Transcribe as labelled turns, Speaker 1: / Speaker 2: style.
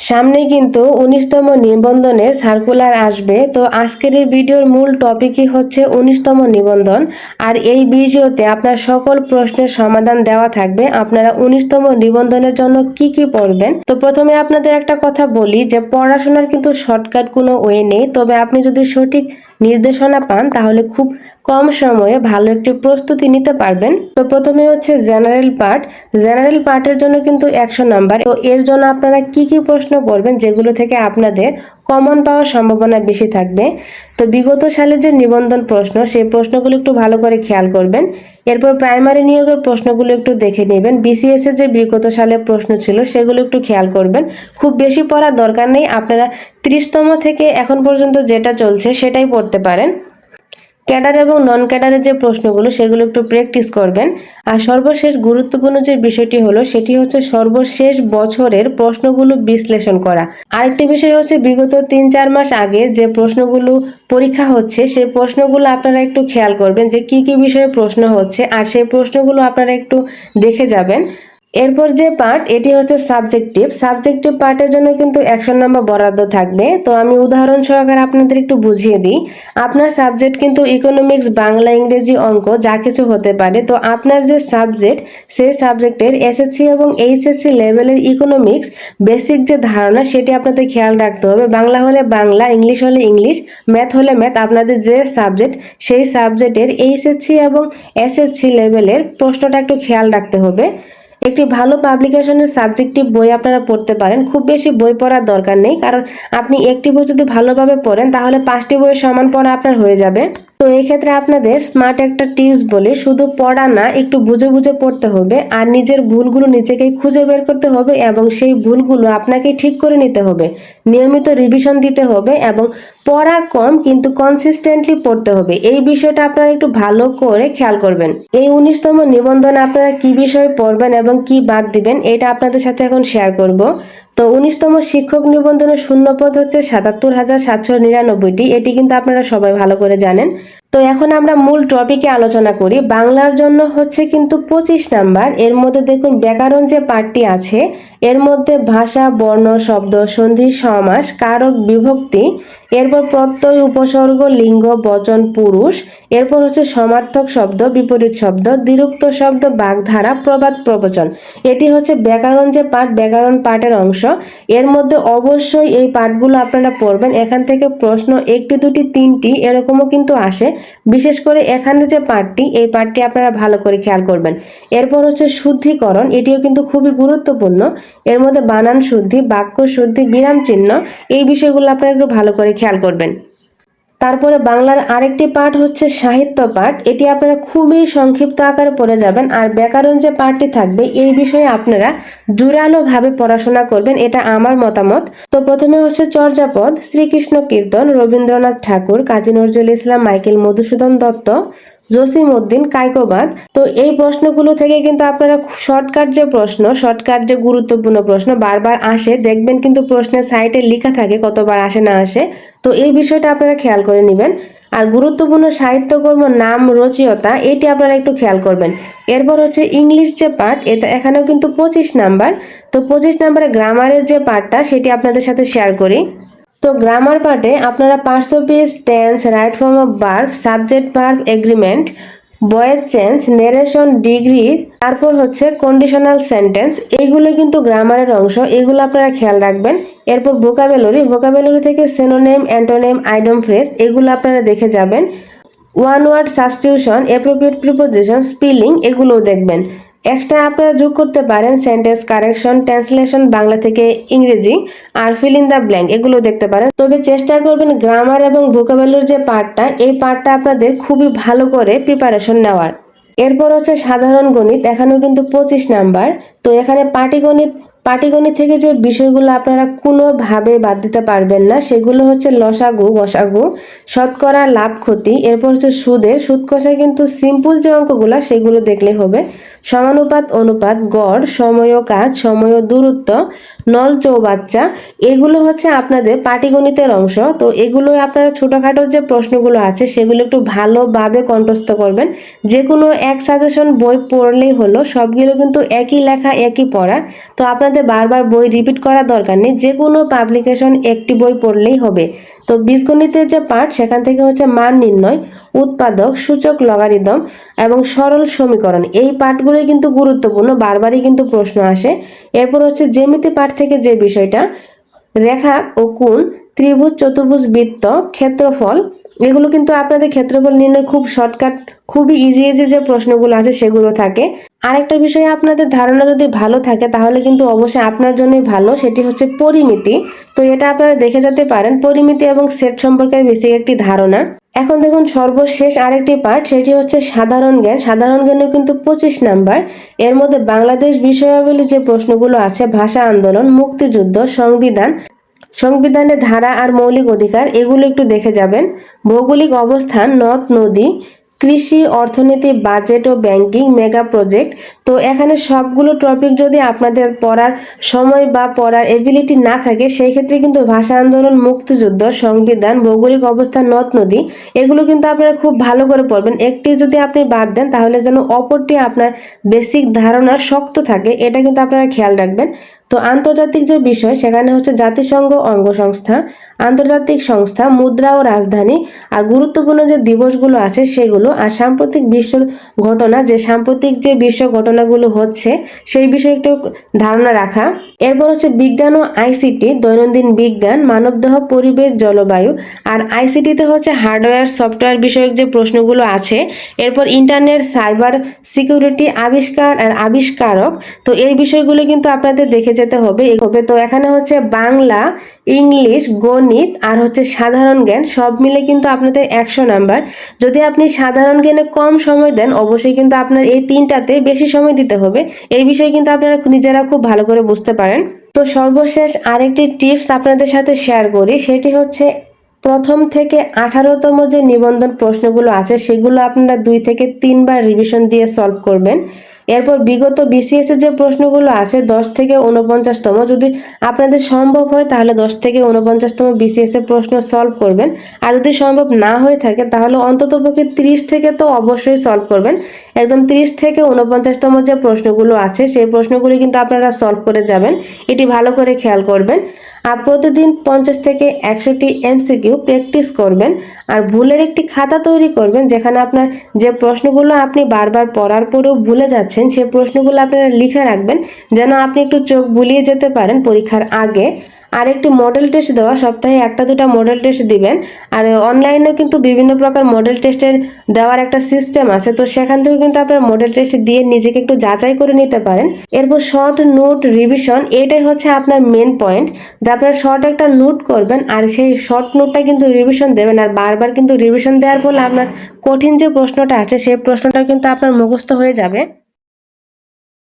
Speaker 1: সামনে কিন্তু 19তম নিবন্ধনের সার্কুলার আসবে। তো আজকের এই ভিডিওর মূল টপিকই হচ্ছে 19তম নিবন্ধন। আর এই ভিডিওতে আপনার সকল প্রশ্নের সমাধান দেওয়া থাকবে। আপনারা 19তম নিবন্ধনের জন্য কি কি পড়বেন। তো প্রথমে আপনাদের একটা কথা বলি যে পড়াশোনার কিন্তু শর্টকাট কোনো ওয়ে নেই, তবে আপনি যদি সঠিক নির্দেশনা পান তাহলে খুব কম সময়ে ভালো একটি প্রস্তুতি নিতে পারবেন। তো প্রথমে হচ্ছে জেনারেল পার্ট। জেনারেল পার্টের জন্য কিন্তু 100 নাম্বার। তো এর জন্য আপনারা কি কি প্রশ্ন পড়বেন যেগুলো থেকে আপনাদের কমন পাওয়ার সম্ভাবনা বেশি থাকবে। তো বিগত সালে যে নিবন্ধন প্রশ্ন, সেই প্রশ্নগুলো একটু ভালো করে খেয়াল করবেন। এরপর প্রাইমারি নিয়োগের প্রশ্নগুলো একটু দেখে নেবেন। বিসিএস এর যে বিগত সালের প্রশ্ন ছিল সেগুলো একটু খেয়াল করবেন। খুব বেশি পড়ার দরকার নেই, আপনারা 30তম থেকে এখন পর্যন্ত যেটা চলছে সেটাই পড়তে পারেন। ক্যাডার এবং নন ক্যাডারের যে প্রশ্নগুলো সেগুলো একটু প্র্যাকটিস করবেন। আর সর্বশেষ গুরুত্বপূর্ণ যে বিষয়টি হলো সেটি হচ্ছে সর্বশেষ বছরের প্রশ্নগুলো বিশ্লেষণ করা। আরেকটি বিষয় হচ্ছে বিগত 3-4 মাস আগে যে প্রশ্নগুলো পরীক্ষা হচ্ছে সেই প্রশ্নগুলো আপনারা একটু খেয়াল করবেন যে কি কি বিষয়ে প্রশ্ন হচ্ছে, আর সেই প্রশ্নগুলো আপনারা একটু দেখে যাবেন। এরপর যে পার্ট, এটি হচ্ছে সাবজেক্টিভ পার্টের জন্য কিন্তু 100 নম্বর বরাদ্দ থাকবে। তো আমি উদাহরণ সহকারে আপনাদের একটু বুঝিয়ে দিই। আপনার সাবজেক্ট কিন্তু ইকোনমিক্স, বাংলা, ইংরেজি, অঙ্ক যা কিছু হতে পারে। তো আপনার যে সাবজেক্ট, সেই সাবজেক্টের এসএসসি এবং এইচএসসি লেভেলের ইকোনমিক্স বেসিক যে ধারণা সেটি আপনাদের খেয়াল রাখতে হবে। বাংলা হলে বাংলা, ইংলিশ হলে ইংলিশ, ম্যাথ হলে ম্যাথ। আপনাদের যে সাবজেক্ট সেই সাবজেক্টের এইচএসসি এবং এসএসসি লেভেলের প্রশ্নটা একটু খেয়াল রাখতে হবে। একটি ভালো পাবলিকেশনের সাবজেক্টিভ বই আপনারা পড়তে পারেন। খুব বেশি বই পড়ার দরকার নেই, কারণ আপনি একটি বই যদি ভালোভাবে পড়েন তাহলে 5টি বইয়ের সমান পড়া আপনার হয়ে যাবে। তো এই ক্ষেত্রে আপনাদের স্মার্ট একটা টিপস বলি, শুধু পড়া না, একটু বুঝে বুঝে পড়তে হবে আর নিজের ভুলগুলো নিজেকেই খুঁজে বের করতে হবে এবং সেই ভুলগুলো আপনাকে ঠিক করে নিতে হবে। নিয়মিত রিভিশন দিতে হবে এবং পড়া কম কিন্তু কনসিস্টেন্টলি পড়তে হবে। এই বিষয়টা আপনারা একটু ভালো করে খেয়াল করবেন। এই 19তম নিবন্ধনে আপনারা কি বিষয় পড়বেন এবং কি বাদ দিবেন এটা আপনাদের সাথে এখন শেয়ার করব। তো 19তম শিক্ষক নিবন্ধনের শূন্যপদ হচ্ছে 77,799টি। এটি কিন্তু আপনারা সবাই ভালো করে জানেন। তো এখন আমরা মূল টপিকে আলোচনা করি। বাংলার জন্য হচ্ছে কিন্তু 25 নাম্বার। এর মধ্যে দেখুন ব্যাকরণ যে পার্টটি আছে এর মধ্যে ভাষা, বর্ণ, শব্দ, সন্ধি, সমাস, কারক, বিভক্তি, এরপর প্রত্যয়, উপসর্গ, লিঙ্গ, বচন, পুরুষ, এরপর হচ্ছে সমার্থক শব্দ, বিপরীত শব্দ, দ্বিরুক্ত শব্দ, বাগধারা, প্রবাদ, প্রবচন। এটি হচ্ছে ব্যাকরণ যে পার্ট, ব্যাকরণ পার্টের অংশ। এর মধ্যে অবশ্যই এই পার্টগুলো আপনারা পড়বেন। এখান থেকে প্রশ্ন 1টি, 2টি, 3টি এরকমও কিন্তু আসে। বিশেষ করে এখানে যে পার্টটি, এই পার্টটি আপনারা ভালো করে খেয়াল করবেন। এরপর হচ্ছে শুদ্ধিকরণ, এটিও কিন্তু খুবই গুরুত্বপূর্ণ। এর মধ্যে বানান শুদ্ধি, বাক্য শুদ্ধি, বিরাম চিহ্ন, এই বিষয়গুলো আপনারা একটু ভালো করে খেয়াল করবেন। তারপরে বাংলার আরেকটি পার্ট হচ্ছে সাহিত্য পাঠ। এটি আপনারা খুবই সংক্ষিপ্ত আকারে পড়ে যাবেন। আর ব্যাকরণ যে পার্টটি থাকবে এই বিষয়ে আপনারা জোরালো ভাবে পড়াশোনা করবেন, এটা আমার মতামত। তো প্রথমে হচ্ছে চর্যাপদ, শ্রীকৃষ্ণ কীর্তন, রবীন্দ্রনাথ ঠাকুর, কাজী নজরুল ইসলাম, মাইকেল মধুসূদন দত্ত, জসিম উদ্দিন, কায়কোবাদ। তো এই প্রশ্নগুলো থেকে কিন্তু আপনারা শর্টকাট যে গুরুত্বপূর্ণ প্রশ্ন বারবার আসে দেখবেন, কিন্তু প্রশ্নের সাইডে লেখা থাকে কতবার আসে না আসে। তো এই বিষয়টা আপনারা খেয়াল করে নেবেন। আর গুরুত্বপূর্ণ সাহিত্যকর্ম, নাম, রচয়িতা, এটি আপনারা একটু খেয়াল করবেন। এরপর হচ্ছে ইংলিশ যে পার্ট, এখানেও কিন্তু 25 নাম্বার। তো 25 নাম্বারে গ্রামারের যে পার্টটা সেটি আপনাদের সাথে শেয়ার করি। তো গ্রামার পার্টে আপনারা parts of speech, tense, right form of verb, subject verb agreement, voice change, narration, degree, তারপর হচ্ছে কন্ডিশনাল সেন্টেন্স, এইগুলো কিন্তু গ্রামারের অংশ, এগুলো আপনারা খেয়াল রাখবেন। এরপর ভোকাবুলারি থেকে সিনোনিম, অ্যান্টোনিম, আইডম ফ্রেজ, এগুলো আপনারা দেখে যাবেন। One word substitution, appropriate preposition, spelling, এগুলোও দেখবেন। এক্সট্রা আপনারা যোগ করতে পারেন সেন্টেন্স কারেকশন, ট্রান্সলেশন বাংলা থেকে ইংরেজি, আর ফিল ইন দ্য ব্ল্যাঙ্ক, এগুলো দেখতে পারেন। তবে চেষ্টা করবেন গ্রামার এবং ভোকাবুলারির যে পার্টটা, এই পার্টটা আপনাদের খুবই ভালো করে প্রিপারেশন নেওয়ার। এরপর হচ্ছে সাধারণ গণিত, এখানেও কিন্তু 25 নাম্বার। তো এখানে পাটিগণিত থেকে যে বিষয়গুলো আপনারা কোনোভাবে বাদ দিতে পারবেন না সেগুলো হচ্ছে লসাগু, গসাগু, শতকরা, লাভ, ক্ষতি, এরপর হচ্ছে সুদ কষায় কিন্তু সিম্পল যে অঙ্কগুলা সেগুলো দেখলে হবে। সমানুপাত, অনুপাত, গড়, সময় ও কাজ, সময় ও দূরত্ব, নল চৌবাচ্চা, এগুলো হচ্ছে আপনাদের পাটিগণিতের অংশ। তো এগুলো আপনারা ছোটখাটো যে প্রশ্নগুলো আছে সেগুলো একটু ভালোভাবে কণ্ঠস্থ করবেন। যে কোনো এক সাজেশন বই পড়লেই হলো, সবগুলো কিন্তু একই লেখা একই পড়া। তো আপনাদের আপনাদের বারবার বই রিপিট করার দরকার নেই, যে কোনো পাবলিকেশন একটি বই পড়লেই হবে। তো বীজগণিতের যে পার্ট সেখান থেকে হচ্ছে মান নির্ণয়, উৎপাদক, সূচক, লগারিদম এবং সরল সমীকরণ, এই পার্টগুলোই কিন্তু গুরুত্বপূর্ণ, বারবারই কিন্তু প্রশ্ন আসে। এরপর হচ্ছে জ্যামিতি পার্ট থেকে যে বিষয়টা, রেখা ও কোণ, ত্রিভুজ, চতুর্ভুজ, বৃত্ত, ক্ষেত্রফল, এগুলো কিন্তু আপনাদের ক্ষেত্রফল নির্ণয় খুব শর্টকাট, খুবই ইজি ইজি যে প্রশ্নগুলো আছে সেগুলো থাকে। আরেকটা বিষয়ে আপনাদের ধারণা যদি ভালো থাকে তাহলে কিন্তু অবশ্যই আপনার জন্যই ভালো, সেটি হচ্ছে পরিমিতি। তো এটা আপনারা দেখে যেতে পারেন, পরিমিতি এবং সেট সম্পর্কে বেসিক একটি ধারণা। এখন দেখুন সর্বশেষ আরেকটি পার্ট, সেটি হচ্ছে সাধারণ জ্ঞান। সাধারণ জ্ঞানেও কিন্তু 25 নাম্বার। এর মধ্যে বাংলাদেশ বিষয়াবলী যে প্রশ্নগুলো আছে, ভাষা আন্দোলন, মুক্তিযুদ্ধ, সংবিধান, সংবিধানের ধারা আর মৌলিক অধিকার, এগুলো একটু দেখে যাবেন। ভৌগোলিক অবস্থান, নদ নদী, কৃষি, অর্থনীতি, বাজেট ও ব্যাংকিং, মেগা প্রজেক্ট। তো এখানে সবগুলো টপিক যদি আপনাদের পড়ার সময় বা পড়ার এবিলিটি না থাকে, সেই ক্ষেত্রে কিন্তু ভাষা আন্দোলন, মুক্তিযুদ্ধ, সংবিধান, ভৌগোলিক অবস্থান, নদ নদী, এগুলো কিন্তু আপনারা খুব ভালো করে পড়বেন। একটি যদি আপনি বাদ দেন তাহলে যেন অপরটি আপনার বেসিক ধারণা শক্ত থাকে, এটা কিন্তু আপনারা খেয়াল রাখবেন। তো আন্তর্জাতিক যে বিষয়, সেখানে হচ্ছে জাতিসংঘ অঙ্গ সংস্থা, আন্তর্জাতিক সংস্থা, মুদ্রা ও রাজধানী, আর গুরুত্বপূর্ণ যে দিবসগুলো আছে সেগুলো, আর সাম্প্রতিক বিশ্ব ঘটনা, যে সাম্প্রতিক যে বিশ্ব ঘটনাগুলো হচ্ছে সেই বিষয়ে একটু ধারণা রাখা। এরপর হচ্ছে বিজ্ঞান ও আইসিটি, দৈনন্দিন বিজ্ঞান, মানবদেহ, পরিবেশ, জলবায়ু, আর আইসিটিতে হচ্ছে হার্ডওয়্যার সফটওয়্যার বিষয়ক যে প্রশ্নগুলো আছে। এরপর ইন্টারনেট, সাইবার সিকিউরিটি, আবিষ্কার আর আবিষ্কারক, তো এই বিষয়গুলো কিন্তু আপনাদের দেখে যেতে হবে। তো এখানে হচ্ছে বাংলা, ইংলিশ, গণিত আর হচ্ছে সাধারণ জ্ঞান, সব মিলে কিন্তু আপনাদের 100 নাম্বার। যদি আপনি সাধারণ জ্ঞানে কম সময় দেন, অবশ্যই কিন্তু আপনার এই তিনটাতে বেশি সময় দিতে হবে। এই বিষয়ে কিন্তু আপনারা নিজেরা খুব ভালো করে বুঝতে পারেন। তো সর্বশেষ আরেকটি টিপস আপনাদের সাথে শেয়ার করি, সেটি হচ্ছে প্রথম থেকে 18তম যে নিবন্ধন প্রশ্নগুলো আছে সেগুলো আপনারা 2 থেকে 3 বার রিভিশন দিয়ে সলভ করবেন। এরপর বিগত বিসিএস এর যে প্রশ্নগুলো আছে 10 থেকে 49তম, যদি আপনাদের সম্ভব হয় তাহলে 10 থেকে 49তম বিসিএস এর প্রশ্ন সলভ করবেন। আর যদি সম্ভব না হয়ে থাকে তাহলে অন্ততপক্ষে 30 থেকে তো অবশ্যই সলভ করবেন। একদম 30 থেকে 49তম যে প্রশ্নগুলো আছে সেই প্রশ্নগুলো কিন্তু আপনারা সলভ করে যাবেন, এটি ভালো করে খেয়াল করবেন। আর প্রতিদিন 50 থেকে 100টি এমসিকিউ প্র্যাকটিস করবেন। আর ভুলের একটি খাতা তৈরি করবেন, যেখানে আপনার যে প্রশ্নগুলো আপনি বারবার পড়ার পরেও ভুলে যাচ্ছেন সেই প্রশ্নগুলো আপনারা লিখে রাখবেন, যেন আপনি একটু চোখ বুলিয়ে যেতে পারেন পরীক্ষার আগে। আর একটি মডেল টেস্ট দেওয়া, সপ্তাহে 1-2টা মডেল টেস্ট দিবেন। আর অনলাইনেও কিন্তু বিভিন্ন প্রকার মডেল টেস্টের দেওয়ার একটা সিস্টেম আছে, তো সেখান থেকে কিন্তু আপনার মডেল টেস্ট দিয়ে নিজেকে একটু যাচাই করে নিতে পারেন। এরপর শর্ট নোট রিভিশন, এটাই হচ্ছে আপনার মেন পয়েন্ট, যে আপনার শর্ট একটা নোট করবেন আর সেই শর্ট নোটটা কিন্তু রিভিশন দেবেন। আর বারবার কিন্তু রিভিশন দেওয়ার ফলে আপনার কঠিন যে প্রশ্নটা আছে সেই প্রশ্নটা কিন্তু আপনার মুখস্থ হয়ে যাবে।